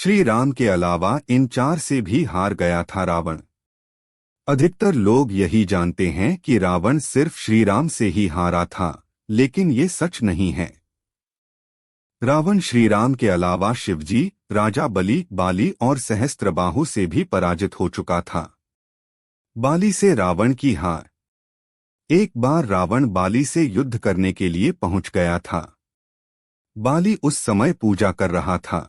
श्री राम के अलावा इन चार से भी हार गया था रावण। अधिकतर लोग यही जानते हैं कि रावण सिर्फ श्री राम से ही हारा था, लेकिन ये सच नहीं है। रावण श्री राम के अलावा शिवजी, राजा बलि, बाली और सहस्त्रबाहु से भी पराजित हो चुका था। बाली से रावण की हार। एक बार रावण बाली से युद्ध करने के लिए पहुंच गया था। बाली उस समय पूजा कर रहा था।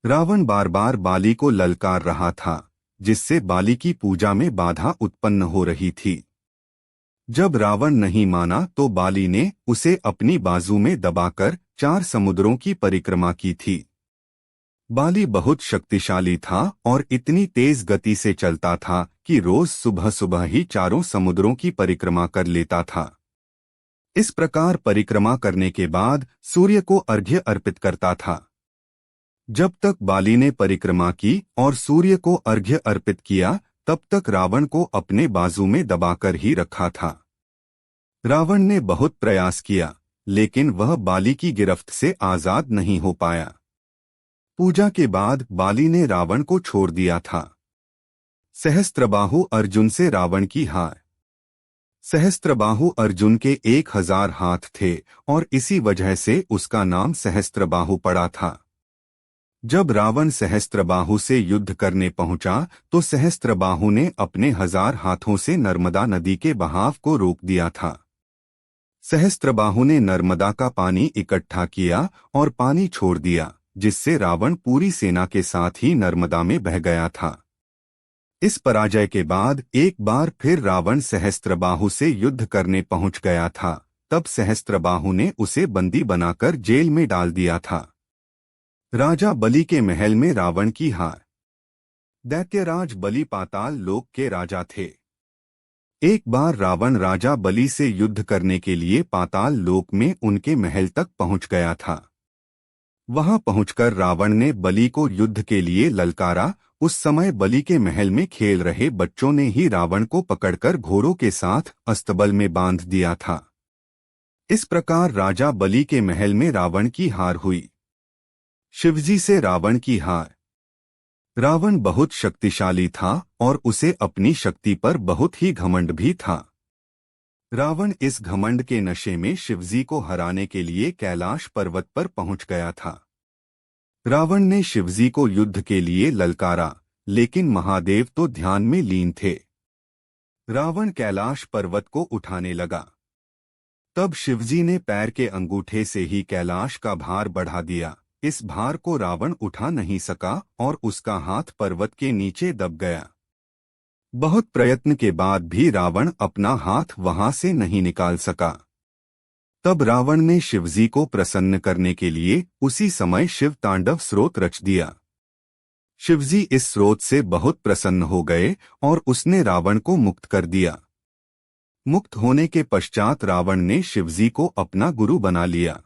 रावण बार बार बाली को ललकार रहा था, जिससे बाली की पूजा में बाधा उत्पन्न हो रही थी। जब रावण नहीं माना तो बाली ने उसे अपनी बाजू में दबाकर 4 समुद्रों की परिक्रमा की थी। बाली बहुत शक्तिशाली था और इतनी तेज गति से चलता था कि रोज सुबह सुबह ही 4 समुद्रों की परिक्रमा कर लेता था। इस प्रकार परिक्रमा करने के बाद सूर्य को अर्घ्य अर्पित करता था। जब तक बाली ने परिक्रमा की और सूर्य को अर्घ्य अर्पित किया, तब तक रावण को अपने बाजू में दबाकर ही रखा था। रावण ने बहुत प्रयास किया, लेकिन वह बाली की गिरफ्त से आजाद नहीं हो पाया। पूजा के बाद बाली ने रावण को छोड़ दिया था। सहस्त्रबाहु अर्जुन से रावण की हार। सहस्त्रबाहु अर्जुन के 1000 हाथ थे और इसी वजह से उसका नाम सहस्त्रबाहु पड़ा था। जब रावण सहस्त्रबाहु से युद्ध करने पहुंचा तो सहस्त्रबाहु ने अपने 1000 हाथों से नर्मदा नदी के बहाव को रोक दिया था। सहस्त्रबाहु ने नर्मदा का पानी इकट्ठा किया और पानी छोड़ दिया, जिससे रावण पूरी सेना के साथ ही नर्मदा में बह गया था। इस पराजय के बाद एक बार फिर रावण सहस्त्रबाहु से युद्ध करने पहुंच गया था। तब सहस्त्रबाहु ने उसे बंदी बनाकर जेल में डाल दिया था। राजा बलि के महल में रावण की हार। दैत्यराज बलि पाताल लोक के राजा थे। एक बार रावण राजा बलि से युद्ध करने के लिए पाताल लोक में उनके महल तक पहुंच गया था। वहां पहुंचकर रावण ने बलि को युद्ध के लिए ललकारा। उस समय बलि के महल में खेल रहे बच्चों ने ही रावण को पकड़कर घोड़ों के साथ अस्तबल में बांध दिया था। इस प्रकार राजा बलि के महल में रावण की हार हुई। शिवजी से रावण की हार। रावण बहुत शक्तिशाली था और उसे अपनी शक्ति पर बहुत ही घमंड भी था। रावण इस घमंड के नशे में शिवजी को हराने के लिए कैलाश पर्वत पर पहुंच गया था। रावण ने शिवजी को युद्ध के लिए ललकारा, लेकिन महादेव तो ध्यान में लीन थे। रावण कैलाश पर्वत को उठाने लगा। तब शिवजी ने पैर के अंगूठे से ही कैलाश का भार बढ़ा दिया। इस भार को रावण उठा नहीं सका और उसका हाथ पर्वत के नीचे दब गया। बहुत प्रयत्न के बाद भी रावण अपना हाथ वहां से नहीं निकाल सका। तब रावण ने शिवजी को प्रसन्न करने के लिए उसी समय शिव तांडव स्रोत रच दिया। शिवजी इस स्रोत से बहुत प्रसन्न हो गए और उसने रावण को मुक्त कर दिया। मुक्त होने के पश्चात रावण ने शिवजी को अपना गुरु बना लिया।